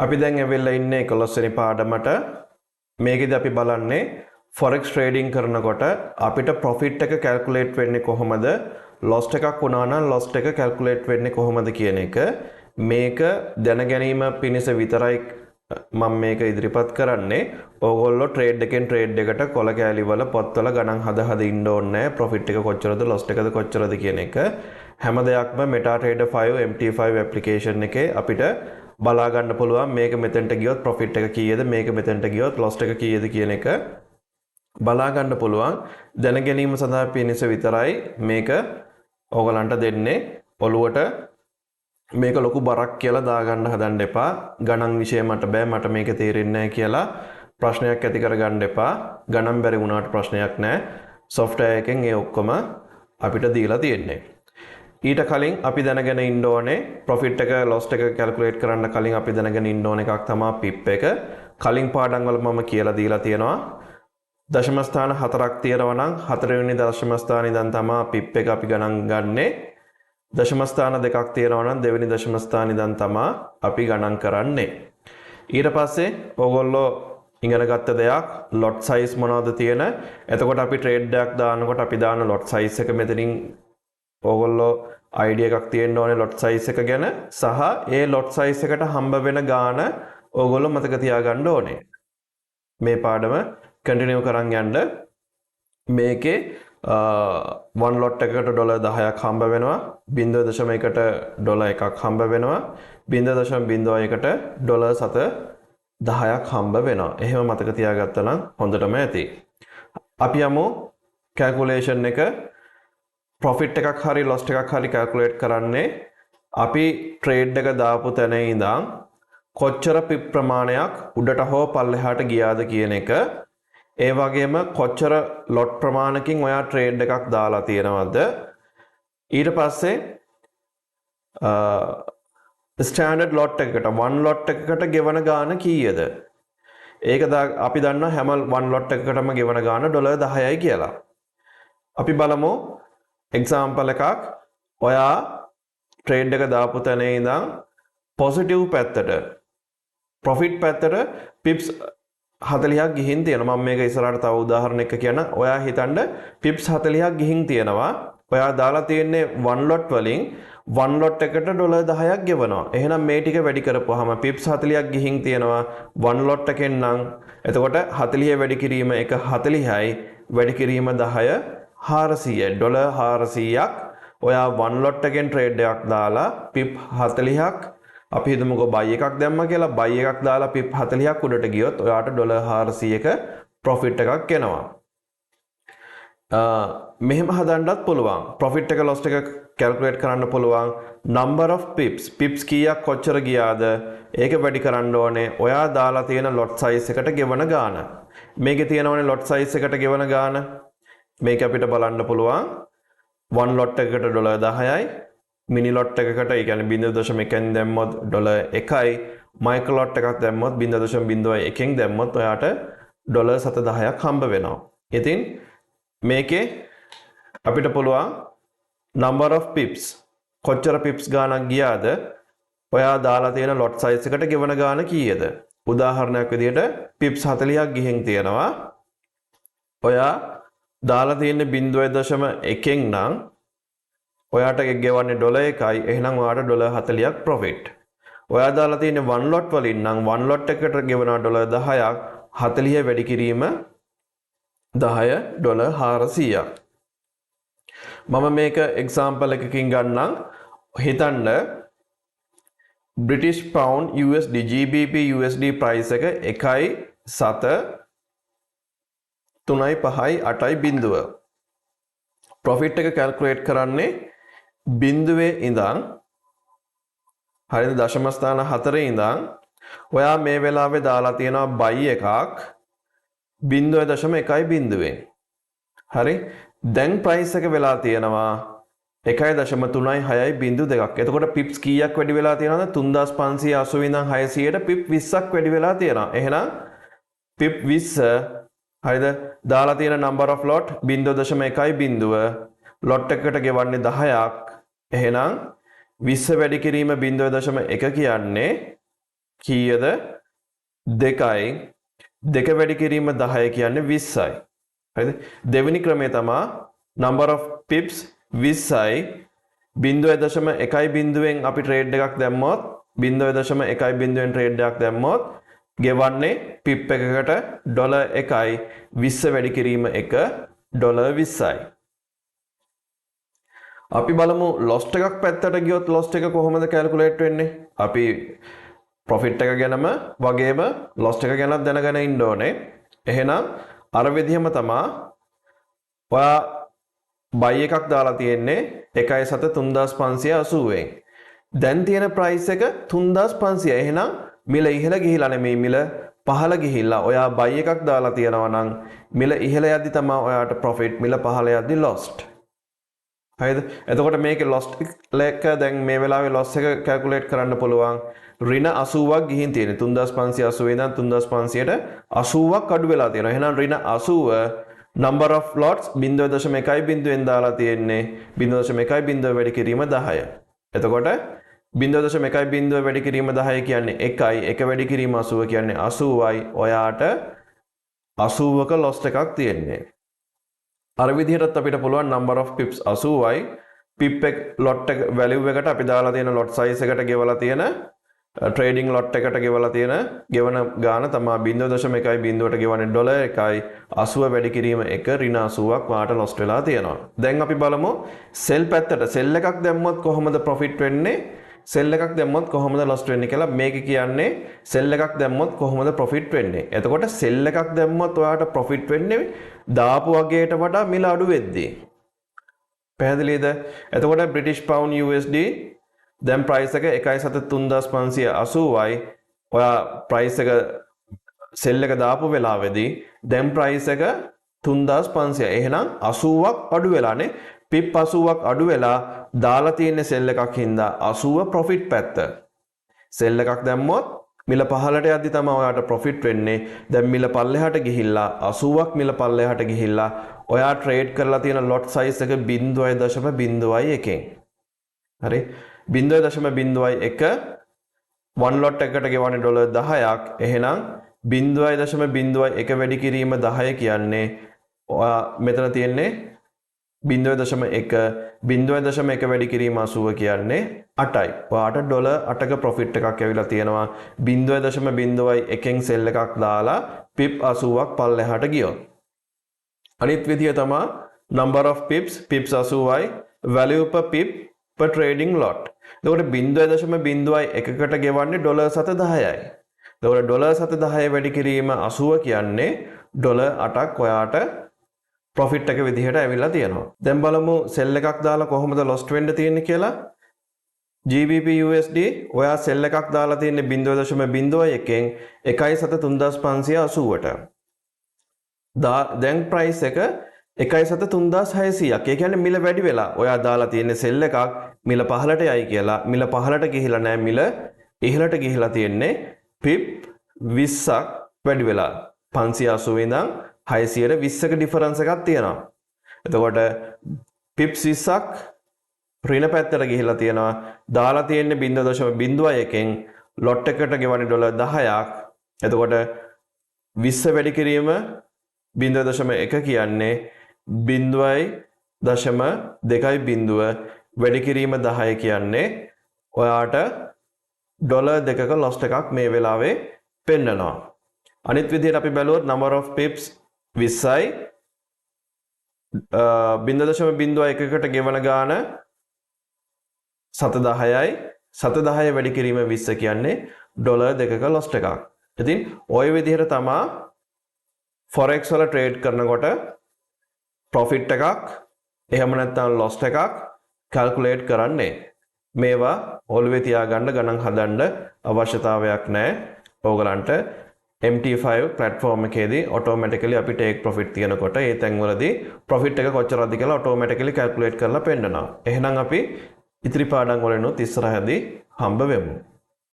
අපි දැන් ඇවිල්ලා ඉන්නේ 11 වෙනි පාඩමට. මේකෙදි අපි බලන්නේ forex trading කරනකොට අපිට profit එක calculate වෙන්නේ කොහොමද? loss එකක් වුණා නම් loss එක calculate වෙන්නේ කොහොමද කියන එක. මේක දැන ගැනීම පිණිස විතරයි මම මේක ඉදිරිපත් කරන්නේ. ඕගොල්ලෝ trade එකෙන් trade එකට කොල කෑලි වල පොත්වල ගණන් හද ඉන්න ඕනේ නැහැ. profit එක කොච්චරද loss එකද කොච්චරද කියන එක. හැම දෙයක්ම MetaTrader 5 MT5 application එකේ අපිට බලා ගන්න පුළුවන්. මේක මෙතෙන්ට ගියොත් profit එක කීයද, මේක මෙතෙන්ට ගියොත් loss එක කීයද කියන එක බලා ගන්න පුළුවන්. දැන ගැනීම සඳහා පිණිස විතරයි මේක ඕගලන්ට දෙන්නේ. ඔළුවට මේක ලොකු බරක් කියලා දාගන්න හදන්න එපා. ගණන් විෂය මට බෑ, මට මේක තේරෙන්නේ නැහැ කියලා ප්‍රශ්නයක් ඇති කරගන්න එපා. ගණන් බැරි වුණාට ප්‍රශ්නයක් නැහැ. software එකෙන් ඒ ඔක්කොම අපිට දීලා තියෙන්නේ. ඊට කලින් අපි දැනගෙන ඉන්න ඕනේ profit එක loss එක calculate කරන්න කලින් අපි දැනගෙන ඉන්න ඕන එකක් තමයි pip එක. කලින් පාඩම් වල මම කියලා දීලා තියෙනවා. දශම ස්ථාන 4ක් තියෙනවා නම් 4 වෙනි දශම ස්ථානේ ඉඳන් තමයි pip එක අපි ගණන් ගන්නෙ. දශම ස්ථාන 2ක් තියෙනවා නම් දෙවෙනි දශම ස්ථානේ ඉඳන් තමයි අපි ගණන් කරන්නේ. ඊට පස්සේ ඕගොල්ලෝ ඉගෙන ගත්ත දෙයක් lot size මොනවද තියෙන. එතකොට අපි trade එකක් දානකොට අපි දාන lot size එක මෙතනින් ඕගොල්ලෝ idea එකක් තියෙන්න ඕනේ lot size එක ගැන, සහ ඒ lot size එකට හම්බ වෙන ගාන ඕගොල්ලෝ මතක තියාගන්න ඕනේ. මේ පාඩම continue කරන් යන්න. මේකේ one lot එකකට $10ක් හම්බ වෙනවා, 0.1කට $1ක් හම්බ වෙනවා, 0.01කට $7.10ක් හම්බ වෙනවා. එහෙම මතක තියාගත්තා නම් හොඳටම ඇති. අපි යමු calculation එක. profit එකක් හරි loss එකක් හරි calculate කරන්නේ අපි trade එක දාපු තැන ඉඳන් කොච්චර pip ප්‍රමාණයක් උඩට හෝ පල්ලෙහාට ගියාද කියන එක. ඒ වගේම කොච්චර lot ප්‍රමාණකින් ඔයා trade එකක් දාලා තියෙනවද. ඊට පස්සේ standard lot එකකට one lot එකකට ගෙවන ගාන කීයද? ඒක අපි දන්නවා හැම one lot එකකටම ගෙවන ගාන $10යි කියලා. අපි බලමු example එකක්. ඔයා trade එක දාපු තැන ඉඳන් positive පැත්තට profit පැත්තට pips 40ක් ගිහින් තියෙනවා. මම මේක ඉස්සරහට තව උදාහරණයක් කියන්න. ඔයා හිතන්න pips 40ක් ගිහින් තියෙනවා. ඔයා දාලා තියෙන්නේ one lot වලින් one lot එකට $10ක් ගෙවනවා. එහෙනම් මේ ටික වැඩි කරපුවාම pips 40ක් ගිහින් තියෙනවා one lot එකෙන් නම්. එතකොට 40 වැඩි කිරීම එක 40යි, වැඩි කිරීම 10 $400. $400ක් ඔයා one lot එකෙන් trade එකක් දාලා pip 40ක් අපි හිතමුකෝ buy එකක් දැම්මා කියලා. buy එකක් දාලා pip 40ක් උඩට ගියොත් ඔයාට $400ක profit එකක් එනවා. මෙහෙම හදන්නත් පුළුවන්. profit එක loss එක calculate කරන්න පුළුවන්. number of pips කීයක් කොච්චර ගියාද ඒක වැඩි කරන්න ඕනේ ඔයා දාලා තියෙන lot size එකට ගෙවන ගාන. මේකේ තියෙනවනේ lot size එකට ගෙවන ගාන. මේක අපිට බලන්න පුළුවන්. one lot එකකට $10යි, mini lot එකකට ඒ කියන්නේ 0.1න් දැම්මොත් $1යි, micro lot එකක් දැම්මොත් 0.01න් දැම්මොත් ඔයාට $7.10ක් හම්බ වෙනවා. ඉතින් මේකේ අපිට පුළුවන් number of pips කොච්චර pips ගානක් ගියාද ඔයා දාලා තියෙන lot size එකට ගෙවන ගාන කීයද? උදාහරණයක් විදිහට pips 40ක් ගිහින් තියෙනවා. ඔයා දාලා තියෙන්නේ 0.1න් නම් ඔයාට ගෙවන්නේ $1යි. එහෙනම් ඔයාට $40ක් profit. ඔයා දාලා තියෙන්නේ one lot වලින් නම් one lot එකකට ගෙවනවා $10ක්. 40 වැඩි කිරීම 10 $400ක්. මම මේක example එකකින් ගන්නම්. හිතන්න British pound USD GBP USD price එක 1.7 profit එක calculate කරන්නේ බිඳුවේ ඉඳන් හරිද දශම ස්ථාන 4 ඉඳන් ඔයා මේ වෙලාවේ දාලා තියෙනවා buy එකක් 0.1 හරි. දැන් price එක වෙලා තියෙනවා 1.3602. එතකොට pips කීයක් වැඩි වෙලා තියෙනවද? 3580 ඉඳන් 600ට pip 20ක් වැඩි වෙලා තියෙනවා. එහෙනම් pip 20 හරිද? දාලා තියෙන number of lot 0.1 lot එකකට ගෙවන්නේ 10ක්. එහෙනම් 20 වැඩි කිරීම 0.1 කියන්නේ කීයද 2යි 2 වැඩි කිරීම 10 කියන්නේ 20යි. හරිද? දෙවෙනි ක්‍රමය තමයි number of pips 20යි 0.1 බිඳුවෙන් අපි ට්‍රේඩ් එකක් දැම්මොත් 0.1 බිඳුවෙන් ට්‍රේඩ් එකක් දැම්මොත් ගෙවන්නේ පිප් එකකට ඩොලර් 1යි 20 වැඩි කිරීම 1 ඩොලර් 20යි. අපි බලමු lost එකක් පැත්තට ගියොත් lost එක කොහොමද කැල්කියුලේට් වෙන්නේ? අපි profit එක ගැනම වගේම lost එක ගැනත් දැනගෙන ඉන්න ඕනේ. එහෙනම් අර විදිහම තමයි ඔයා buy එකක් දාලා තියෙන්නේ 1.3580 ෙන්. දැන් තියෙන price එක 3500. එහෙනම් මිල ඉහළ ගිහිලා නෙමෙයි මිල පහළ ගිහිල්ලා. ඔයා buy එකක් දාලා තියෙනවා නම් මිල ඉහළ යද්දි තමයි ඔයාට profit, මිල පහළ යද්දි lost. හරිද? එතකොට මේකේ lost එක දැන් මේ වෙලාවේ loss එක calculate කරන්න පුළුවන්. ඍණ 80ක් ගිහින් තියෙන 3580 ඉඳන් 3500ට 80ක් අඩු වෙලා තියෙනවා. එහෙනම් ඍණ 80 number of lots 0.1 බිඳුවෙන් දාලා තියෙන්නේ 0.1 බිඳුව වැඩි කිරීම 10. එතකොට 0.1 බිඳුව වැඩි කිරීම 10 කියන්නේ 1යි. 1 වැඩි කිරීම 80 කියන්නේ 80යි. ඔයාට 80ක loss එකක් තියෙන්නේ. අර විදිහටත් අපිට පුළුවන් number of pips 80යි. pip එක lot එක value එකට අපි දාලා තියෙන lot size එකට ගෙවලා තියෙන trading lot එකට ගෙවලා තියෙන ගෙවන ගාන තමයි 0.1 බිඳුවට ගෙවන්නේ ඩොලර් 1යි 80 වැඩි කිරීම 1 ඍණ 80ක් වාට lost වෙලා තියෙනවා. දැන් අපි බලමු sell පැත්තට sell එකක් දැම්මොත් කොහොමද profit වෙන්නේ? sell එකක් දැම්මොත් කොහොමද lost වෙන්නේ කියලා මේක කියන්නේ sell එකක් දැම්මොත් කොහොමද profit වෙන්නේ. එතකොට sell එකක් දැම්මොත් ඔයාට profit වෙන්නේ දාපු වගේට වඩා මිල අඩු වෙද්දී. පැහැදිලිද? එතකොට British pound USD දැන් price එක 1.3580යි. ඔයා price එක sell එක දාපු වෙලාවේදී දැන් price එක 3500. එහෙනම් 80ක් අඩු වෙලානේ. pip 80ක් අඩු වෙලා දාලා තියෙන sell එකක් හින්දා 80 profit පැත්ත. sell එකක් දැම්මොත් මිල පහළට යද්දි තමයි ඔයාට profit වෙන්නේ. දැන් මිල පල්ලෙහාට ගිහිල්ලා 80ක් මිල පල්ලෙහාට ගිහිල්ලා ඔයා trade කරලා තියෙන lot size එක 0.01 හරි 0.01 one lot එකකට ගෙවන්නේ ඩොලර් 10ක්. එහෙනම් 0.01 වැඩි කිරීම 10 කියන්නේ ඔයා මෙතන තියෙන්නේ 0.1 වැඩි කිරීම 80 කියන්නේ 8යි. ඔයාට ඩොලර් 8ක profit එකක් ඇවිල්ලා තියෙනවා 0.01න් sell එකක් දාලා pip 80ක් පල්ලෙහාට ගියොත්. අනිත් විදිය තමයි number of pips 80යි value per pip per trading lot. එතකොට 0.01කට ගෙවන්නේ ඩොලර් 710යි. එතකොට ඩොලර් 710 වැඩි කිරීම 80 කියන්නේ ඩොලර් 8ක් ඔයාට profit එක විදිහට ඇවිල්ලා තියෙනවා. දැන් බලමු sell එකක් දාලා කොහොමද lost වෙන්න තියෙන්නේ කියලා. GBP USD ඔයා sell එකක් දාලා තියෙන්නේ 0.01න් 1.3580ට. දැන් price එක 1.3600ක්. ඒ කියන්නේ මිල වැඩි වෙලා. ඔයා දාලා තියෙන්නේ sell එකක් මිල පහළට යයි කියලා. මිල පහළට ගිහිලා නැහැ. මිල ඉහළට ගිහිලා තියෙන්නේ pip 20ක් වැඩි වෙලා. 580 ඉඳන් 620ක ඩිෆරන්ස් එකක් තියෙනවා. එතකොට pips 20ක් ඍණ පැත්තට ගිහිලා තියෙනවා. දාලා තියෙන්නේ 0.01න් lot එකට ගෙවන්නේ ඩොලර් 10ක්. එතකොට 20 වැඩි කිරීම 0.1 කියන්නේ 0.2 වැඩි කිරීම 10 කියන්නේ ඔයාට ඩොලර් 2ක lost එකක් මේ වෙලාවේ පෙන්නනවා. අනිත් විදිහට අපි බැලුවොත් number of pips 20යි 0.01කට ගෙවන ගාන 710යි 710 වැඩි කිරීම 20 කියන්නේ ඩොලර් 2ක lost එකක්. ඉතින් ওই විදිහට තමයි forex වල trade කරනකොට profit එකක් එහෙම නැත්නම් loss එකක් calculate කරන්නේ. මේවා ඔළුවේ තියාගන්න ගණන් හදන්න අවශ්‍යතාවයක් නැහැ. ඕගලන්ට MT5 platform එකේදී automatically අපි take profit තියනකොට ඒ තැන්වලදී profit එක කොච්චරද කියලා automatically calculate කරලා පෙන්නනවා. එහෙනම් අපි ඉතිරි පාඩම් වලිනුත් ඉස්සරහදී හම්බ වෙමු.